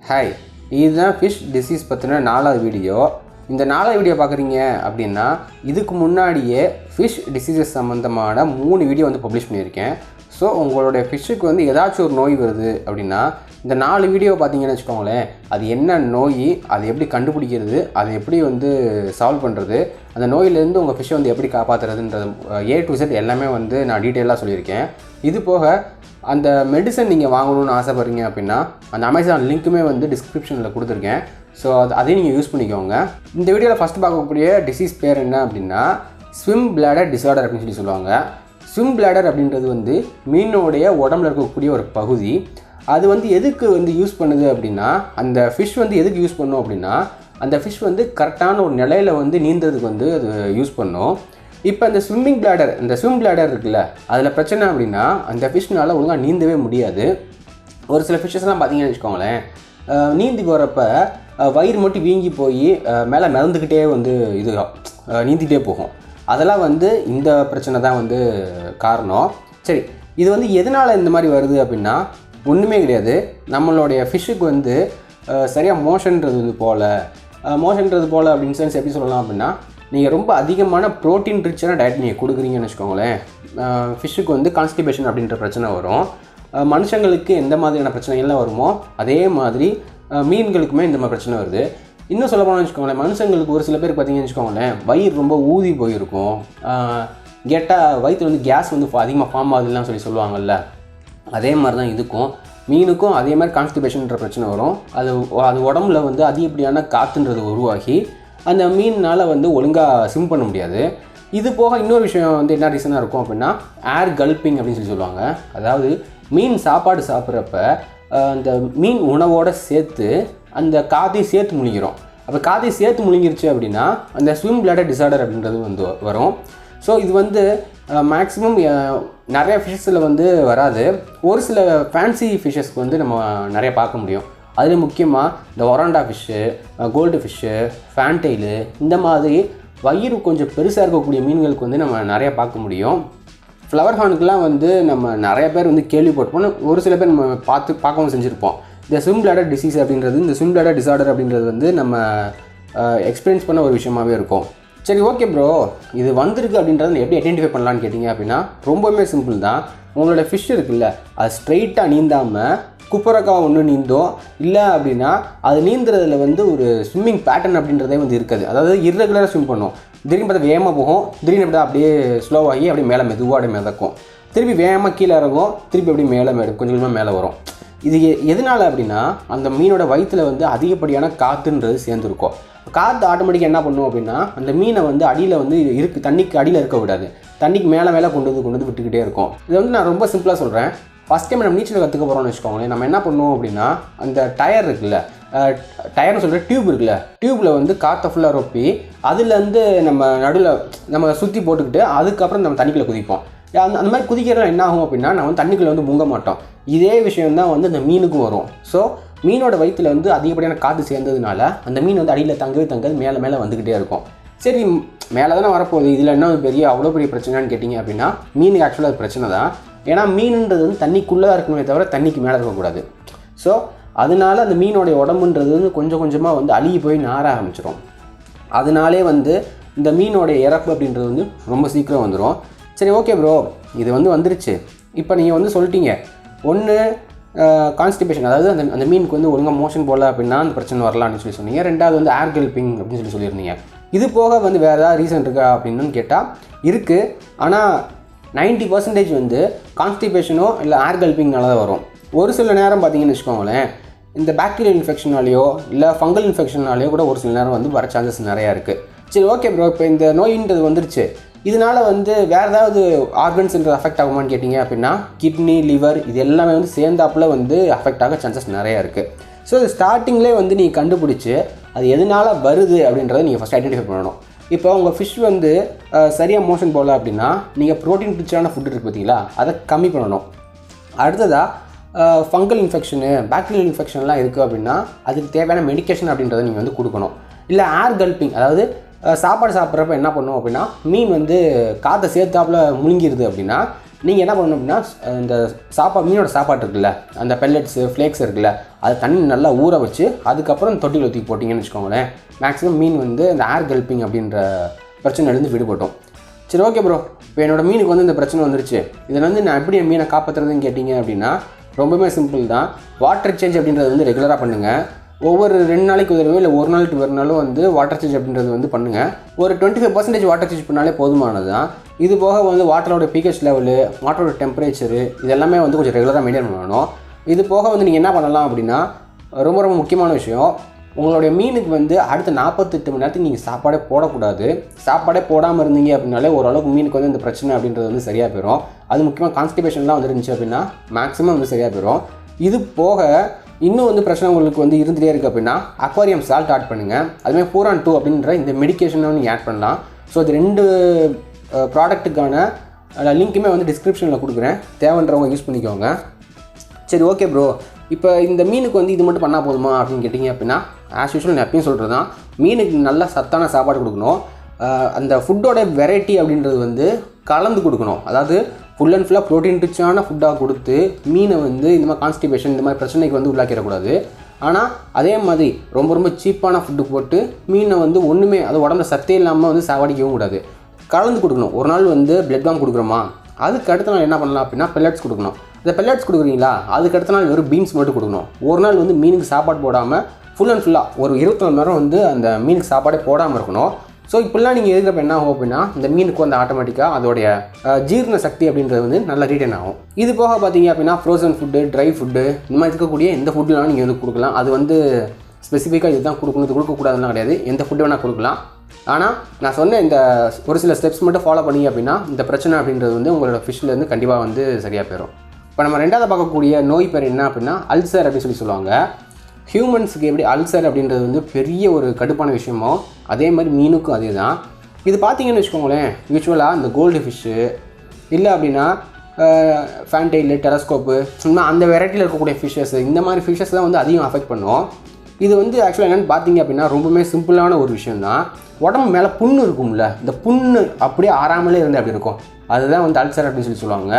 Hi, இதுதான் fish disease பற்றின 4வது வீடியோ. இந்த 4வது வீடியோ பார்க்குறீங்க அப்படின்னா இதுக்கு முன்னாடியே ஃபிஷ் டிசீஸஸ் சம்மந்தமான 3 வீடியோ வந்து பப்ளிஷ் பண்ணியிருக்கேன். ஸோ உங்களுடைய ஃபிஷ்ஷுக்கு வந்து ஏதாச்சும் ஒரு நோய் வருது அப்படின்னா இந்த 4 வீடியோ பார்த்தீங்கன்னு வச்சுக்கோங்களேன், அது என்ன நோய், அதை எப்படி கண்டுபிடிக்கிறது, அதை எப்படி வந்து சால்வ் பண்ணுறது, அந்த நோயிலேருந்து உங்கள் ஃபிஷ்ஷை வந்து எப்படி காப்பாற்றுறதுன்றது A to Z எல்லாமே வந்து நான் டீட்டெயிலாக சொல்லியிருக்கேன். இது போக அந்த மெடிசன் நீங்கள் வாங்கணும்னு ஆசைப்படுறீங்க அப்படின்னா அந்த அமேசான் லிங்க்குமே வந்து டிஸ்கிரிப்ஷனில் கொடுத்துருக்கேன். ஸோ அதையும் நீங்கள் யூஸ் பண்ணிக்கோங்க. இந்த வீடியோவில் ஃபஸ்ட்டு பார்க்கக்கூடிய டிசீஸ் பேர் என்ன அப்படின்னா ஸ்விம் பிளாடர் டிஸார்டர் அப்படின்னு சொல்லுவாங்க. ஸ்விம் பிளாடர் அப்படின்றது வந்து மீனோடைய உடம்புல இருக்கக்கூடிய ஒரு பகுதி. அது வந்து எதுக்கு வந்து யூஸ் பண்ணுது அப்படின்னா, அந்த ஃபிஷ் வந்து எதுக்கு யூஸ் பண்ணும் அப்படின்னா, அந்த ஃபிஷ் வந்து கரெக்டான ஒரு நிலையில் வந்து நீந்துறதுக்கு வந்து அது யூஸ் பண்ணும். இப்போ இந்த ஸ்விம் பிளாடர் இருக்குல்ல, அதில் பிரச்சனை அப்படின்னா அந்த ஃபிஷ்னால் ஒழுங்காக நீந்தவே முடியாது. ஒரு சில ஃபிஷ்ஷஸ்லாம் பார்த்தீங்கன்னு வச்சுக்கோங்களேன், நீந்தி போகிறப்ப வயிறு மட்டும் வீங்கி போய் மேலே மிதந்துக்கிட்டே வந்து நீந்திக்கிட்டே போகும். அதெல்லாம் வந்து இந்த பிரச்சனை தான் வந்து காரணம். சரி, இது வந்து எதனால் இந்த மாதிரி வருது அப்படின்னா ஒன்றுமே கிடையாது. நம்மளுடைய ஃபிஷ்ஷுக்கு வந்து சரியாக மோஷன்றது போல் அப்படின்னு சென்ஸ் எப்படி சொல்லலாம் அப்படின்னா, நீங்கள் ரொம்ப அதிகமான ப்ரோட்டீன் ரிச்சான டயட் நீங்கள் கொடுக்குறீங்கன்னு வச்சுக்கோங்களேன், ஃபிஷ்ஷுக்கு வந்து கான்ஸ்டிபேஷன் அப்படின்ற பிரச்சனை வரும். மனுஷங்களுக்கு எந்த மாதிரியான பிரச்சனைகள்லாம் வருமோ அதே மாதிரி மீன்களுக்குமே இந்த மாதிரி பிரச்சனை வருது. இன்னும் சொல்ல போனோம்னு வச்சுக்கோங்களேன், மனுஷங்களுக்கு ஒரு சில பேர் பார்த்தீங்கன்னு வச்சுக்கோங்களேன், வயிறு ரொம்ப ஊதி போயிருக்கும். கேட்டால் வயிற்றில் வந்து கேஸ் வந்து அதிகமாக ஃபார்ம் ஆகுதுலாம் சொல்லுவாங்கள்ல, அதே மாதிரி தான் இதுக்கும் மீனுக்கும் அதே மாதிரி கான்ஸ்டிபேஷன்ற பிரச்சனை வரும். அது உடம்புல வந்து அதிகப்படியான காற்றுன்றது உருவாகி அந்த மீனால் வந்து ஒழுங்காக ஸ்விம் பண்ண முடியாது. இது போக இன்னொரு விஷயம் வந்து என்ன ரீசனாக இருக்கும் அப்படின்னா ஏர் கல்பிங் அப்படின்னு சொல்லுவாங்க. அதாவது மீன் சாப்பாடு சாப்பிட்றப்ப அந்த மீன் உணவோடு சேர்த்து அந்த காற்றையும் சேர்த்து முழுங்கிடும். அப்போ காற்றையும் சேர்த்து முழுங்கிருச்சு அப்படின்னா அந்த ஸ்விம் பிளாடர் டிஸார்டர் அப்படின்றது வந்து வரும். ஸோ இது வந்து மேக்ஸிமம் நிறைய ஃபிஷ்ஷில் வந்து வராது. ஒரு சில ஃபேன்சி ஃபிஷ்ஷஸ்க்கு வந்து நம்ம நிறைய பார்க்க முடியும். அதில் முக்கியமாக இந்த ஒராண்டா ஃபிஷ்ஷு, கோல்டு ஃபிஷ்ஷு, ஃபேன்டெயிலு, இந்த மாதிரி வயிறு கொஞ்சம் பெருசாக இருக்கக்கூடிய மீன்களுக்கு வந்து நம்ம நிறையா பார்க்க முடியும். ஃப்ளவர் ஹார்னுக்கெலாம் வந்து நம்ம நிறைய பேர் வந்து கேள்விப்பட்டிருப்போம், ஒரு சில பேர் நம்ம பார்க்கவும் செஞ்சுருப்போம். இந்த ஸ்விம் பிளாடர் டிசீஸ் அப்படின்றது, இந்த ஸ்விம் பிளாடர் டிஸார்டர் அப்படின்றது வந்து நம்ம எக்ஸ்பீரியன்ஸ் பண்ண ஒரு விஷயமாகவே இருக்கும். சரி, ஓகே ப்ரோ, இது வந்திருக்கு அப்படின்றத எப்படி ஐடென்டிஃபை பண்ணலான்னு கேட்டிங்க அப்படின்னா ரொம்பவுமே சிம்பிள் தான். உங்களோட ஃபிஷ் இருக்குல்ல, அது ஸ்ட்ரெயிட்டாக நீந்தாமல் குப்பரக்கா ஒன்று நீந்தோம், இல்லை அப்படின்னா அது நீந்துறதுல வந்து ஒரு ஸ்விம்மிங் பேட்டர்ன் அப்படின்றதே வந்து இருக்காது. அதாவது இர்ரெகுலராக ஸ்விம் பண்ணும். திடீர்னு பார்த்தா வேகமாக போகும், திடீர்னு அப்படியே ஸ்லோவாகி அப்படியே மேலே மெதுவாக மிதக்கும், திருப்பி வேகமாக கீழே இறங்கும், திருப்பி அப்படியே மேலே கொஞ்சம் கொஞ்சமாக மேலே வரும். இது எதனால் அப்படின்னா அந்த மீனோட வயிற்றில் வந்து அதிகப்படியான காற்றுன்றது சேர்ந்துருக்கும். காற்று ஆட்டோமேட்டிக்காக என்ன பண்ணும் அப்படின்னா அந்த மீனை வந்து அடியில் வந்து தண்ணிக்கு அடியில் இருக்க விடாது, தண்ணிக்கு மேலே கொண்டு வந்து விட்டுக்கிட்டே இருக்கும். இதை வந்து நான் ரொம்ப சிம்பிளாக சொல்கிறேன். ஃபஸ்ட் டைம் நம்ம நீச்சல் கற்றுக்க போகிறோம்னு வச்சுக்கோங்களேன், நம்ம என்ன பண்ணுவோம் அப்படின்னா அந்த டயர் இருக்குல்ல, டயர்னு சொல்கிற டியூப் இருக்குல்ல, டியூப்பில் வந்து காற்றை ஃபுல்லாக ரொப்பி அதுலேருந்து நம்ம நடுவில் நம்ம சுற்றி போட்டுக்கிட்டு அதுக்கப்புறம் நம்ம தண்ணிக்குள்ளே குதிப்போம். அந்த மாதிரி குதிக்கிறதுலாம் என்ன ஆகும் அப்படின்னா நம்ம வந்து தண்ணிக்குள்ளே வந்து முங்க மாட்டோம். இதே விஷயம் தான் வந்து அந்த மீனுக்கும் வரும். ஸோ மீனோட வயிற்றில் வந்து அதிகப்படியான காற்று சேர்ந்ததுனால அந்த மீன் வந்து அடியில் தங்காது மேலே வந்துக்கிட்டே இருக்கும். சரி, மேலே தானே வரப்போகுது, இதில் என்ன அவ்வளோ பெரிய பிரச்சனைன்னு கேட்டிங்க அப்படின்னா மீனுக்கு ஆக்சுவலாக அது பிரச்சனை தான். ஏன்னா மீனுன்றது வந்து தண்ணிக்குள்ளே தான் இருக்கணுமே தவிர தண்ணிக்கு மேலே இருக்கக்கூடாது. ஸோ அதனால அந்த மீனோடைய உடம்புன்றது வந்து கொஞ்சம் கொஞ்சமாக வந்து அழுகி போய் நார ஆரம்பிச்சிடும். அதனாலே வந்து இந்த மீனோடைய இறப்பு அப்படின்றது வந்து ரொம்ப சீக்கிரம் வந்துடும். சரி, ஓகே ப்ரோ, இது வந்து வந்துருச்சு. இப்போ நீங்கள் வந்து சொல்லிட்டீங்க, ஒன்று கான்ஸ்டிபேஷன், அதாவது அந்த மீனுக்கு வந்து ஒழுங்காக மோஷன் போகல அப்படின்னா அந்த பிரச்சனை வரலான்னு சொன்னீங்க. ரெண்டாவது வந்து ஏர் கல்பிங் அப்படின்னு சொல்லியிருந்தீங்க. இது போக வந்து வேறு ஏதாவது ரீசன் இருக்கா அப்படின்னு கேட்டால் இருக்குது. ஆனால் 90% வந்து கான்ஸ்டிபேஷனோ இல்லை ஏர் கல்பிங்னால தான் வரும். ஒரு சில நேரம் பார்த்தீங்கன்னு வச்சுக்கோங்களேன், இந்த பாக்டீரியல் இன்ஃபெக்ஷனாலேயோ இல்லை ஃபங்கல் இன்ஃபெக்ஷனாலேயோ கூட ஒரு சில நேரம் வந்து வர சான்சஸ் நிறையா இருக்குது. சரி, ஓகே ப்ரோ, இப்போ இந்த நோயின்றது வந்துருச்சு, இதனால் வந்து வேறு ஏதாவது ஆர்கன்ஸ்ன்றது அஃபெக்ட் ஆகுமான்னு கேட்டிங்க அப்படின்னா கிட்னி, லிவர், இது எல்லாமே வந்து சேர்ந்தாப்பில் வந்து அஃபெக்ட் ஆக சான்சஸ் நிறையா இருக்குது. ஸோ இது ஸ்டார்டிங்லேயே வந்து நீங்கள் கண்டுபிடிச்சி அது எதனால் வருது அப்படின்றத நீங்கள் ஃபஸ்ட் ஐடென்டிஃபை பண்ணணும். இப்போ உங்கள் ஃபிஷ் வந்து சரியாக மோஷன் போகல அப்படின்னா நீங்கள் ப்ரோட்டீன் ரிச்சான ஃபுட் இருக்குது பார்த்தீங்களா, அதை கம்மி பண்ணணும். அடுத்ததாக ஃபங்கல் இன்ஃபெக்ஷனு, பாக்டீரியல் இன்ஃபெக்ஷன்லாம் இருக்குது அப்படின்னா அதுக்கு தேவையான மெடிக்கேஷன் அப்படின்றத நீங்கள் வந்து கொடுக்கணும். இல்லை ஏர் கல்பிங், அதாவது சாப்பாடு சாப்பிட்றப்ப என்ன பண்ணும் அப்படின்னா மீன் வந்து காற்றை சேர்த்தாப்புல முழுங்கிடுது அப்படின்னா நீங்கள் என்ன பண்ணணும் அப்படின்னா இந்த மீனோட சாப்பாடு இருக்குல்ல, அந்த பெல்லட்ஸு ஃப்ளேக்ஸ் இருக்குல்ல, அது தண்ணி நல்லா ஊற வச்சு அதுக்கப்புறம் தொட்டியில் ஊற்றி போட்டிங்கன்னு வச்சுக்கோங்களேன், மேக்ஸிமம் மீன் வந்து இந்த ஏர் கல்பிங் அப்படின்ற பிரச்சனையிலேருந்து விடுபட்டோம். சரி ஓகே ப்ரோ, இப்போ என்னோடய மீனுக்கு வந்து இந்த பிரச்சனை வந்துருச்சு, இதில் வந்து நான் எப்படி என் மீனை காப்பாற்றுறதுன்னு கேட்டிங்க அப்படின்னா ரொம்பவே சிம்பிள் தான். வாட்டர் சேஞ்ச் அப்படின்றது வந்து ரெகுலராக பண்ணுங்கள். ஒவ்வொரு 2 நாளைக்கு ஒரு தடவை இல்லை ஒரு நாளைக்கு ஒரு நாளும் வந்து வாட்டர் சேஞ்ச் அப்படின்றது வந்து பண்ணுங்கள். ஒரு 25% வாட்டர் சேஞ்ச் பண்ணாலே போதுமானது தான். இது போக வந்து வாட்டரோட pH லெவலு, வாட்டரோட டெம்பரேச்சரு இதெல்லாமே வந்து கொஞ்சம் ரெகுலராக மெயின்டைன் பண்ணணும். இது போக வந்து நீங்கள் என்ன பண்ணலாம் அப்படின்னா ரொம்ப ரொம்ப முக்கியமான விஷயம், உங்களுடைய மீனுக்கு வந்து அடுத்த 48 மணி நேரத்துக்கு நீங்கள் சாப்பாடே போடக்கூடாது. சாப்பாடே போடாமல் இருந்தீங்க அப்படின்னாலே ஓரளவுக்கு மீனுக்கு வந்து இந்த பிரச்சனை அப்படின்றது வந்து சரியாக போயிடும். அது முக்கியமாக கான்ஸ்டிபேஷன்லாம் வந்து இருந்துச்சு அப்படின்னா மேக்ஸிமம் வந்து சரியாக போயிடும். இது போக இன்னும் வந்து பிரச்சனை உங்களுக்கு வந்து இருந்துகிட்டே இருக்குது அப்படின்னா அக்வாரியம் சால்ட் ஆட் பண்ணுங்கள். அதுமாதிரி பூரான் 2 அப்படின்ற இந்த மெடிக்கேஷனை நீங்கள் ஆட் பண்ணலாம். ஸோ இது 2 ப்ராடக்ட்டுக்கான லிங்க்குமே வந்து டிஸ்கிரிப்ஷனில் கொடுக்குறேன், தேவைன்றவங்க யூஸ் பண்ணிக்கோங்க. சரி ஓகே ப்ரோ, இப்போ இந்த மீனுக்கு வந்து இது மட்டும் பண்ணால் போதுமா அப்படின்னு கேட்டிங்க அப்படின்னா ஆஸ் யூஷுவல் நான் எப்பயும் சொல்கிறது தான், மீனுக்கு நல்லா சத்தான சாப்பாடு கொடுக்கணும். அந்த ஃபுட்டோட வெரைட்டி அப்படின்றது வந்து கலந்து கொடுக்கணும். அதாவது ஃபுல் அண்ட் ஃபுல்லாக ப்ரோட்டீன் ரிச்சான ஃபுட்டாக கொடுத்து மீனை வந்து இந்த மாதிரி கான்ஸ்டிபேஷன் இந்த மாதிரி பிரச்சனைக்கு வந்து உள்ளாக்கிடக்கூடாது. ஆனால் அதே மாதிரி ரொம்ப ரொம்ப சீப்பான ஃபுட்டு போட்டு மீனை வந்து ஒன்றுமே அது உடம்புல சத்தே இல்லாமல் வந்து சாவடிக்கவும் கூடாது. கலந்து கொடுக்கணும். ஒரு நாள் வந்து பிளட் பாம் கொடுக்குறோமா, அதுக்கு அடுத்த நாள் என்ன பண்ணலாம் அப்படின்னா பெல்லட்ஸ் கொடுக்கணும். இந்த பெல்லட்ஸ் கொடுக்குறீங்களா, அதுக்கு அடுத்த நாள் வெறும் பீன்ஸ் மட்டும் கொடுக்கணும். ஒரு நாள் வந்து மீனுக்கு சாப்பாடு போடாமல் ஃபுல் அண்ட் ஃபுல்லாக ஒரு 24 மணி நேரம் வந்து அந்த மீனுக்கு சாப்பாடே போடாமல் இருக்கணும். ஸோ இப்படிலாம் நீங்கள் இருக்கிறப்ப என்ன ஆகும் அப்படின்னா இந்த மீனுக்கு வந்து ஆட்டோமேட்டிக்காக அதோடைய ஜீரண சக்தி அப்படின்றது வந்து நல்லா ரீட்டைன் ஆகும். இது போக பார்த்தீங்க அப்படின்னா ஃப்ரோசன் ஃபுட்டு, ட்ரை ஃபுட்டு இந்த மாதிரி இருக்கக்கூடிய எந்த ஃபுட்டுனாலும் நீங்கள் வந்து கொடுக்கலாம். அது வந்து ஸ்பெசிஃபிக்காக இதுதான் கொடுக்கணும், இது கொடுக்கக்கூடாதுலாம் கிடையாது, எந்த ஃபுட்டு வேணால் கொடுக்கலாம். ஆனால் நான் சொன்ன இந்த ஒரு சில ஸ்டெப்ஸ் மட்டும் ஃபாலோ பண்ணி அப்படின்னா இந்த பிரச்சனை அப்படின்றது வந்து உங்களோட ஃபிஷ்லேருந்து கண்டிப்பாக வந்து சரியாக போயிடும். இப்போ நம்ம ரெண்டாவது பார்க்கக்கூடிய நோய் பேர் என்ன அப்படின்னா அல்சர் அப்படின்னு சொல்லுவாங்க. ஹியூமன்ஸுக்கு எப்படி அல்சர் அப்படின்றது வந்து பெரிய ஒரு கடுப்பான விஷயமோ அதே மாதிரி மீனுக்கும் அதே தான். இது பார்த்தீங்கன்னு வச்சுக்கோங்களேன், யூஸ்வலாக இந்த கோல்டு ஃபிஷ்ஷு இல்லை அப்படின்னா ஃபேன்டைலு, டெலஸ்கோப்பு அந்த வெரைட்டியில் இருக்கக்கூடிய ஃபிஷ்ஷஸ், இந்த மாதிரி ஃபிஷ்ஷஸ் தான் வந்து அதிகம் அஃபெக்ட் பண்ணும். இது வந்து ஆக்சுவலாக என்னென்னு பார்த்தீங்க அப்படின்னா ரொம்பவே சிம்பிளான ஒரு விஷயம் தான். உடம்பு மேலே புண்ணு இருக்கும்ல, இந்த புண்ணு அப்படியே ஆறாமலே இருந்து அப்படி இருக்கும், அதுதான் வந்து அல்சர் அப்படின்னு சொல்லுவாங்க.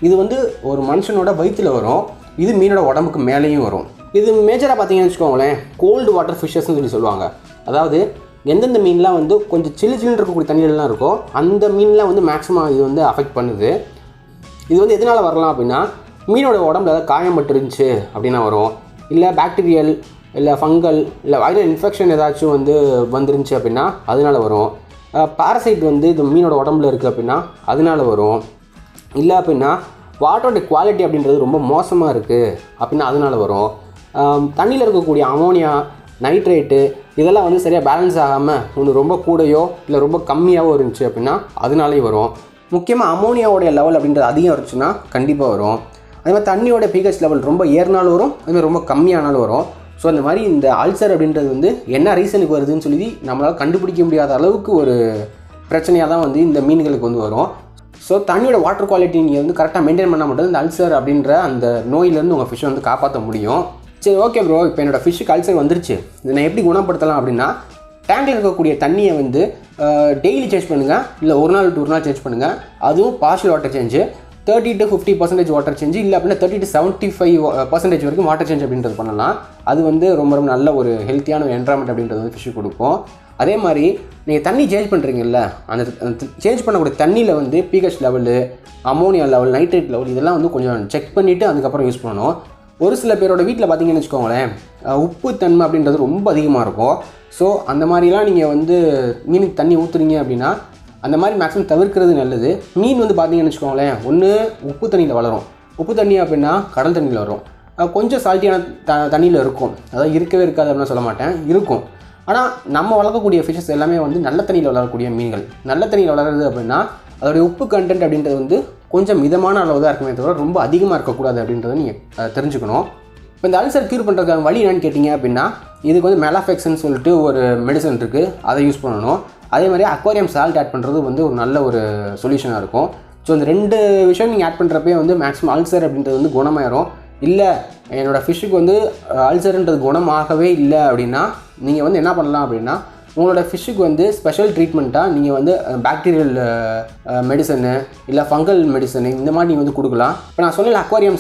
இது வந்து ஒரு மனுஷனோட வயிற்றில் வரும், இது மீனோட உடம்புக்கு மேலேயும் வரும். இது மேஜராக பார்த்தீங்கன்னு வச்சுக்கோங்களேன் கோல்டு வாட்டர் ஃபிஷ்ஷஸ்ன்னு சொல்லுவாங்க. அதாவது எந்தெந்த மீன்லாம் வந்து கொஞ்சம் சில்லுன்னு இருக்கக்கூடிய தண்ணியிலலாம் இருக்கும் அந்த மீன்லாம் வந்து மேக்ஸிமம் இது வந்து அஃபெக்ட் பண்ணுது. இது வந்து எதனால் வரலாம் அப்படின்னா மீனோட உடம்புல ஏதாவது காயம்பட்டு இருந்துச்சு அப்படின்னா வரும், இல்லை பாக்டீரியல் இல்லை ஃபங்கல் இல்லை வைரல் இன்ஃபெக்ஷன் ஏதாச்சும் வந்து வந்துருந்துச்சு அப்படின்னா அதனால வரும். பாரசைட் வந்து இது மீனோட உடம்புல இருக்குது அப்படின்னா அதனால வரும். இல்லை அப்படின்னா வாட்டரோட குவாலிட்டி அப்படின்றது ரொம்ப மோசமாக இருக்குது அப்படின்னா அதனால வரும். தண்ணியில் இருக்கக்கூடிய அமோனியா, நைட்ரேட்டு இதெல்லாம் வந்து சரியாக பேலன்ஸ் ஆகாமல் ஒன்று ரொம்ப கூடையோ இல்லை ரொம்ப கம்மியாகவோ இருந்துச்சு அப்படின்னா அதனாலேயும் வரும். முக்கியமாக அமோனியாவோடைய லெவல் அப்படின்றது அதிகம் இருந்துச்சுன்னா கண்டிப்பாக வரும். அதே மாதிரி தண்ணியோட pH லெவல் ரொம்ப ஏறினாலும் வரும், அதுமாதிரி ரொம்ப கம்மியானாலும் வரும். ஸோ அந்த மாதிரி இந்த அல்சர் அப்படின்றது வந்து என்ன ரீசனுக்கு வருதுன்னு சொல்லி நம்மளால் கண்டுபிடிக்க முடியாத அளவுக்கு ஒரு பிரச்சனையாக தான் வந்து இந்த மீன்களுக்கு வந்து வரும். ஸோ தண்ணியோட வாட்டர் குவாலிட்டி நீங்கள் வந்து கரெக்டாக மெயின்டைன் பண்ண மட்டும் இந்த அல்சர் அப்படின்ற அந்த நோயிலேருந்து உங்கள் ஃபிஷ்ஷை வந்து காப்பாற்ற முடியும். சரி ஓகே ப்ரோ, இப்போ என்னோடய ஃபிஷ்ஷுக்கு அல்சர் வந்துருச்சு, இதை நான் எப்படி குணப்படுத்தலாம் அப்படின்னா டேங்கில் இருக்கக்கூடிய தண்ணியை வந்து டெய்லி சேஞ்ச் பண்ணுங்கள், இல்லை ஒரு நாள் டு ஒரு நாள் சேஞ்ச் பண்ணுங்கள். அதுவும் partial water change 30 to 50% water change, இல்லை அப்படின்னா 30 to 75% வரைக்கும் வாட்டர் சேஞ்ச் அப்படின்றது பண்ணலாம். அது வந்து ரொம்ப ரொம்ப நல்ல ஒரு ஹெல்த்தியான ஒரு என்வரான்மெண்ட் அப்படின்றது வந்து ஃபிஷ்ஷுக்கு கொடுக்கும். அதே மாதிரி நீங்கள் தண்ணி சேஞ்ச் பண்ணுறீங்கல்ல, அந்த சேஞ்ச் பண்ணக்கூடிய தண்ணியில் வந்து pH level, ammonia level, nitrate level இதெல்லாம் வந்து கொஞ்சம் செக் பண்ணிவிட்டு அதுக்கப்புறம் யூஸ் பண்ணணும். ஒரு சில பேரோட வீட்டில் பார்த்தீங்கன்னு வச்சுக்கோங்களேன் உப்பு தன்மை அப்படின்றது ரொம்ப அதிகமாக இருக்கும். ஸோ அந்த மாதிரிலாம் நீங்கள் வந்து மீனுக்கு தண்ணி ஊற்றுறீங்க அப்படின்னா அந்த மாதிரி மேக்ஸிமம் தவிர்க்கிறது நல்லது. மீன் வந்து பார்த்தீங்கன்னு வச்சுக்கோங்களேன் ஒன்று உப்பு தண்ணியில் வளரும், உப்பு தண்ணி அப்படின்னா கடல் தண்ணியில் வரும், கொஞ்சம் சால்ட்டியான தண்ணியில் இருக்கும், அதாவது இருக்கவே இருக்காது அப்படின்னு சொல்ல மாட்டேன், இருக்கும். ஆனால் நம்ம வளர்க்கக்கூடிய ஃபிஷ்ஷஸ் எல்லாமே வந்து நல்ல தண்ணியில் வளரக்கூடிய மீன்கள். நல்ல தண்ணியில் வளருது அப்படின்னா அதோடைய உப்பு கண்டென்ட் அப்படின்றது வந்து கொஞ்சம் மிதமான அளவு தான் இருக்குமே தவிர ரொம்ப அதிகமாக இருக்கக்கூடாது அப்படின்றத நீங்கள் தெரிஞ்சுக்கணும். இப்போ இந்த அல்சர் க்யூர் பண்ணுறதுக்கான வழி என்னன்னு கேட்டிங்க அப்படின்னா இதுக்கு வந்து மெலாஃபெக்ஸ்ன்னு சொல்லிட்டு ஒரு மெடிசன் இருக்குது, அதை யூஸ் பண்ணணும். அதே மாதிரி அக்வாரியம் சால்ட் ஆட் பண்ணுறது வந்து ஒரு நல்ல ஒரு சொல்யூஷனாக இருக்கும். ஸோ இந்த 2 விஷயம் நீங்கள் ஆட் பண்ணுறப்பே வந்து மேக்ஸிமம் அல்சர் அப்படின்றது வந்து குணமாயிரும். இல்லை என்னோடய ஃபிஷ்ஷுக்கு வந்து அல்சர்ன்றது குணமாகவே இல்லை அப்படின்னா நீங்கள் வந்து என்ன பண்ணலாம் அப்படின்னா உங்களோட ஃபிஷ்ஷுக்கு வந்து ஸ்பெஷல் ட்ரீட்மெண்ட்டாக நீங்கள் வந்து பாக்டீரியல் மெடிசனு இல்லை ஃபங்கல் மெடிசனு இந்த மாதிரி நீங்கள் வந்து கொடுக்கலாம். இப்போ நான் சொன்னல அக்வாரியம்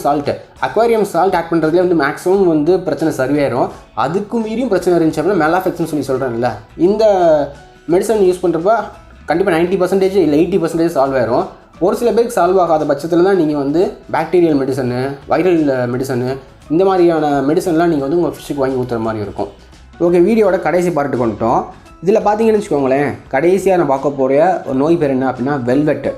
சால்ட் ஆட் பண்ணுறதுலேயே வந்து மேக்ஸிமம் வந்து பிரச்சனை சரியாயிரும். அதுக்கு மீறியும் பிரச்சனை இருந்துச்சு அப்படின்னா மெலாஃபெக்ஸ்னு சொல்லி சொல்கிறேன்ல, இந்த மெடிசன் யூஸ் பண்ணுறப்ப கண்டிப்பாக 90% இல்லை 80% சால்வ் ஆயிரும். ஒரு சில பேருக்கு சால்வ் ஆகாத பட்சத்தில் தான் நீங்கள் வந்து பாக்டீரியல் மெடிசனு, வைரல் மெடிசனு இந்த மாதிரியான மெடிசன்லாம் நீங்கள் வந்து உங்கள் ஃபிஷ்ஷுக்கு வாங்கி ஊற்றுற மாதிரி இருக்கும். ஓகே, வீடியோட கடைசி பார்ட்டுக்கு வந்துட்டோம். இதில் பார்த்தீங்கன்னு வச்சுக்கோங்களேன், கடைசியாக நான் பார்க்க போகிற ஒரு நோய் பேர் என்ன அப்படின்னா வெல்வெட்.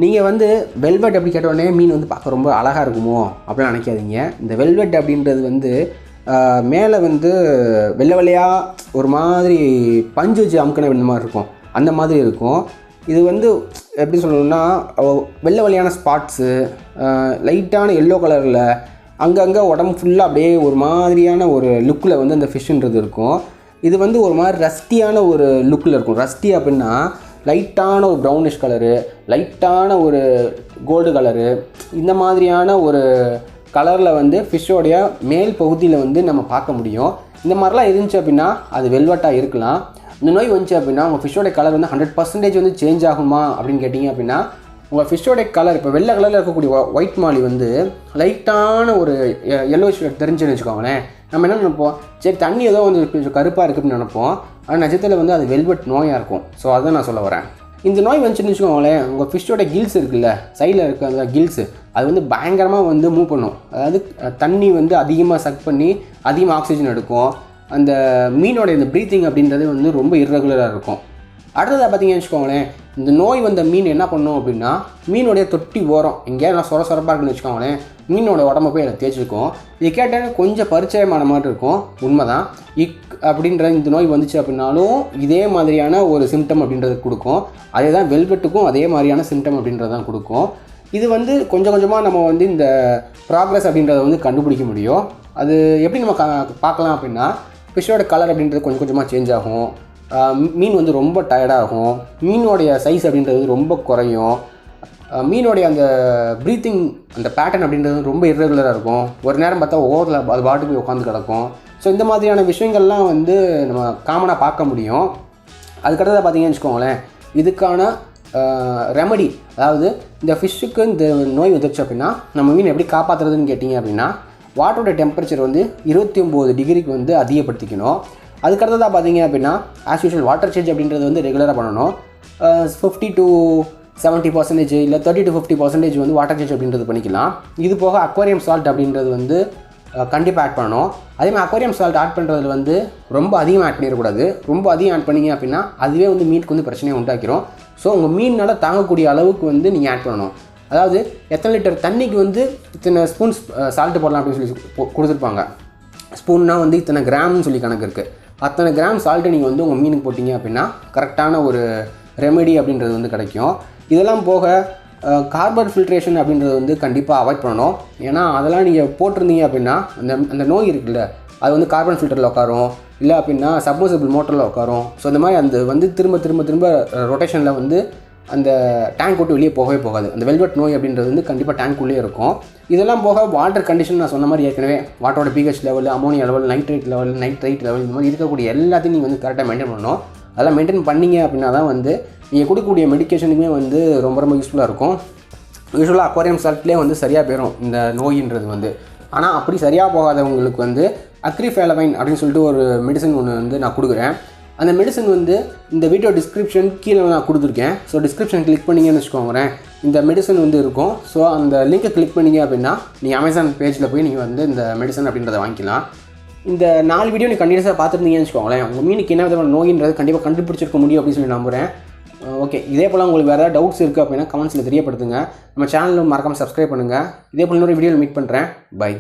நீங்கள் வந்து வெல்வெட் அப்படி கேட்டோடனே மீன் வந்து பார்க்க ரொம்ப அழகாக இருக்குமோ அப்படிலாம் நினைக்காதீங்க. இந்த வெல்வெட் அப்படின்றது வந்து மேலே வந்து வெள்ளை வெள்ளையாக ஒரு மாதிரி பஞ்சு வச்சு அமுக்கின இந்த மாதிரி இருக்கும், அந்த மாதிரி இருக்கும். இது வந்து எப்படி சொல்லணும்னா வெள்ளை வெள்ளையான ஸ்பாட்ஸு, லைட்டான எல்லோ கலரில் அங்கங்கே உடம்பு ஃபுல்லாக அப்படியே ஒரு மாதிரியான ஒரு லுக்கில் வந்து அந்த ஃபிஷ்ஷுன்றது இருக்கும். இது வந்து ஒரு மாதிரி ரஸ்டியான ஒரு லுக்கில் இருக்கும். ரஸ்டி அப்படின்னா லைட்டான ஒரு ப்ரௌனிஷ் கலரு, லைட்டான ஒரு கோல்டு கலரு, இந்த மாதிரியான ஒரு கலரில் வந்து ஃபிஷ்ஷோடைய மேல் பகுதியில் வந்து நம்ம பார்க்க முடியும். இந்த மாதிரிலாம் இருந்துச்சு அப்படின்னா அது வெல்வெட்டாக இருக்கலாம். இந்த நோய் வந்துச்சு அப்படின்னா உங்கள் ஃபிஷ்ஷோடைய கலர் வந்து 100% வந்து சேஞ்ச் ஆகுமா அப்படின்னு கேட்டிங்க அப்படின்னா, உங்கள் ஃபிஷ்ஷோடைய கலர் இப்போ வெள்ளை கலரில் இருக்கக்கூடிய ஒயிட் மாலி வந்து லைட்டான ஒரு எல்லோஷ் தெரிஞ்சுன்னு வச்சுக்கோங்களேன். நம்ம என்ன நினைப்போம், சரி தண்ணி ஏதோ வந்து கொஞ்சம் கருப்பாக இருக்குது அப்படின்னு நினைப்போம். ஆனால் நிஜத்தில் வந்து அது வெல்வெட் நோயாக இருக்கும். ஸோ அதை நான் சொல்ல வரேன். இந்த நோய் வந்துச்சுன்னு வச்சுக்கோங்களேன், உங்கள் ஃபிஷ்ஷோட கில்ஸ் இருக்குல்ல, சைடில் இருக்க அந்த கில்ஸு அது வந்து பயங்கரமாக வந்து மூவ் பண்ணும். அதாவது தண்ணி வந்து அதிகமாக சக் பண்ணி அதிகமாக ஆக்சிஜன் எடுக்கும். அந்த மீனோட இந்த ப்ரீத்திங் அப்படின்றது வந்து ரொம்ப இர்ரெகுலராக இருக்கும். அடுத்ததாக பார்த்தீங்கன்னு வச்சுக்கோங்களேன், இந்த நோய் வந்த மீன் என்ன பண்ணும் அப்படின்னா, மீனோடைய தொட்டி ஓரம் எங்கேயா நான் சொரப்பாக இருக்குன்னு வச்சுக்கோங்களேன், மீனோட உடம்பு போய் அதை தேய்ச்சிருக்கும். இது கேட்டால் கொஞ்சம் பரிச்சயமான மாதிரி இருக்கும், உண்மைதான். அப்படின்ற இந்த நோய் வந்துச்சு அப்படின்னாலும் இதே மாதிரியான ஒரு சிம்டம் அப்படின்றது கொடுக்கும். அதே தான் வெல்வெட்டுக்கும் அதே மாதிரியான சிம்டம் அப்படின்றது தான் கொடுக்கும். இது வந்து கொஞ்சம் கொஞ்சமாக நம்ம வந்து இந்த ப்ராக்ரஸ் அப்படின்றத வந்து கண்டுபிடிக்க முடியும். அது எப்படி நம்ம பார்க்கலாம் அப்படின்னா, ஃபிஷ்ஷோட கலர் அப்படின்றது கொஞ்சம் கொஞ்சமாக சேஞ்ச் ஆகும். மீன் வந்து ரொம்ப டயர்டாகும். மீனோடைய சைஸ் அப்படின்றது ரொம்ப குறையும். மீனோடைய அந்த ப்ரீத்திங் அந்த பேட்டர்ன் அப்படின்றது ரொம்ப இர்ரெகுலராக இருக்கும். ஒரு நேரம் பார்த்தா ஓவரில் அது பாட்டுக்கு போய் உட்காந்து கிடக்கும். ஸோ இந்த மாதிரியான விஷயங்கள்லாம் வந்து நம்ம காமனாக பார்க்க முடியும். அதுக்கடுத்ததாக பார்த்தீங்கன்னு வச்சுக்கோங்களேன், இதுக்கான ரெமடி, அதாவது இந்த ஃபிஷ்ஷுக்கு இந்த நோய் வந்துருச்சு அப்படின்னா நம்ம மீன் எப்படி காப்பாற்றுறதுன்னு கேட்டிங்க அப்படின்னா, வாட்டரோட டெம்பரேச்சர் வந்து 29 டிகிரிக்கு வந்து அதிகப்படுத்திக்கணும். அதுக்கடுத்ததாக பார்த்தீங்க அப்படின்னா ஆஸ் யூஷுவல் வாட்டர் சேஞ்ச் அப்படின்றது வந்து ரெகுலராக பண்ணணும். 50 to 70% இல்லை 30 to 50% வந்து வாட்டர் சேஞ்ச் அப்படின்றது பண்ணிக்கலாம். இது போக அக்வாரியம் சால்ட் அப்படின்றது வந்து கண்டிப்பாக ஆட் பண்ணணும். அதேமாதிரி அக்வாரியம் சால்ட் ஆட் பண்ணுறதுல வந்து ரொம்ப அதிகமாக ஆட் பண்ணிடக்கூடாது. ரொம்ப அதிகம் ஆட் பண்ணிங்க அப்படின்னா அதுவே வந்து மீனுக்கு வந்து பிரச்சனையை உண்டாக்கிடும். ஸோ உங்கள் மீனால் தாங்கக்கூடிய அளவுக்கு வந்து நீங்கள் ஆட் பண்ணணும். அதாவது எத்தனை லிட்டர் தண்ணிக்கு வந்து இத்தனை ஸ்பூன்ஸ் சால்ட்டு போடலாம் அப்படின்னு சொல்லி கொடுத்துருப்பாங்க. ஸ்பூன்னா வந்து இத்தனை கிராம்னு சொல்லி கணக்கு இருக்குது. அத்தனை கிராம் சால்ட்டு நீங்கள் வந்து உங்கள் மீனுக்கு போட்டிங்க அப்படின்னா கரெக்டான ஒரு ரெமெடி அப்படின்றது வந்து கிடைக்கும். இதெல்லாம் போக கார்பன் ஃபில்ட்ரேஷன் அப்படின்றது வந்து கண்டிப்பாக அவாய்ட் பண்ணணும். ஏன்னா அதெல்லாம் நீங்கள் போட்டிருந்தீங்க அப்படின்னா அந்த நோய் இருக்குல்ல, அது வந்து கார்பன் ஃபில்டரில் உட்காரும், இல்லை அப்படின்னா சப்மர்சிபிள் மோட்டரில் உட்காரும். ஸோ இந்த மாதிரி அந்த வந்து திரும்ப ரொட்டேஷனில் வந்து அந்த டேங்க் விட்டு வெளியே போகவே போகாது. அந்த வெல்வெட் நோய் அப்படின்றது வந்து கண்டிப்பாக டேங்க்குள்ளே இருக்கும். இதெல்லாம் போக வாட்டர் கண்டிஷன் நான் சொன்ன மாதிரி ஏற்கனவே வாட்டரோட pH level, ammonia level, nitrite level இந்த மாதிரி இருக்கக்கூடிய எல்லாத்தையும் நீங்கள் வந்து கரெக்டாக மெயின்டைன் பண்ணணும். அதெல்லாம் மெயின்டைன் பண்ணிங்க அப்படின்னா தான் வந்து நீங்கள் கொடுக்கக்கூடிய மெடிக்கேஷனுக்குமே வந்து ரொம்ப யூஸ்ஃபுல்லாக இருக்கும். யூஸ்வலாக அக்வாரியம் சால்ட்லேயே வந்து சரியாக போயிடும் இந்த நோயின்றது வந்து. ஆனால் அப்படி சரியாக போகாதவங்களுக்கு வந்து அக்ரிஃபேலமைன் அப்படின்னு சொல்லிட்டு ஒரு மெடிசன் ஒன்று வந்து நான் கொடுக்குறேன். அந்த மெடிசன் வந்து இந்த வீடியோ டிஸ்கிரிப்ஷன் கீழே நான் கொடுத்துருக்கேன். ஸோ டிஸ்கிரிப்ஷன் கிளிக் பண்ணிங்கன்னு வச்சுக்கோங்களேன், இந்த மெடிசன் வந்து இருக்கும். ஸோ அந்த லிங்கை கிளிக் பண்ணிங்க அப்படின்னா நீங்கள் அமேசான் பேஜில் போய் நீங்கள் வந்து இந்த மெடிசன் அப்படின்றத வாங்கிக்கலாம். இந்த 4 வீடியோ நீங்கள் கண்டினியூஸாக பார்த்துருந்தீங்கன்னு வச்சுக்கோங்களேன், உங்கள் மீனுக்கு என்ன விதமான நோயின்றது கண்டிப்பாக கண்டுபிடிச்சிருக்க முடியும் அப்படின்னு சொல்லி நம்புகிறேன். ஓகே, இதே போல் உங்களுக்கு வேறு ஏதாவது டவுட்ஸ் இருக்குது அப்படின்னா கமெண்ட்ஸில் தெரியப்படுத்துங்க. நம்ம சேனலில் மறக்காமல் சப்ஸ்கிரைப் பண்ணுங்கள். இதே போல் இன்னொரு வீடியோவில் மீட் பண்ணுறேன். பை.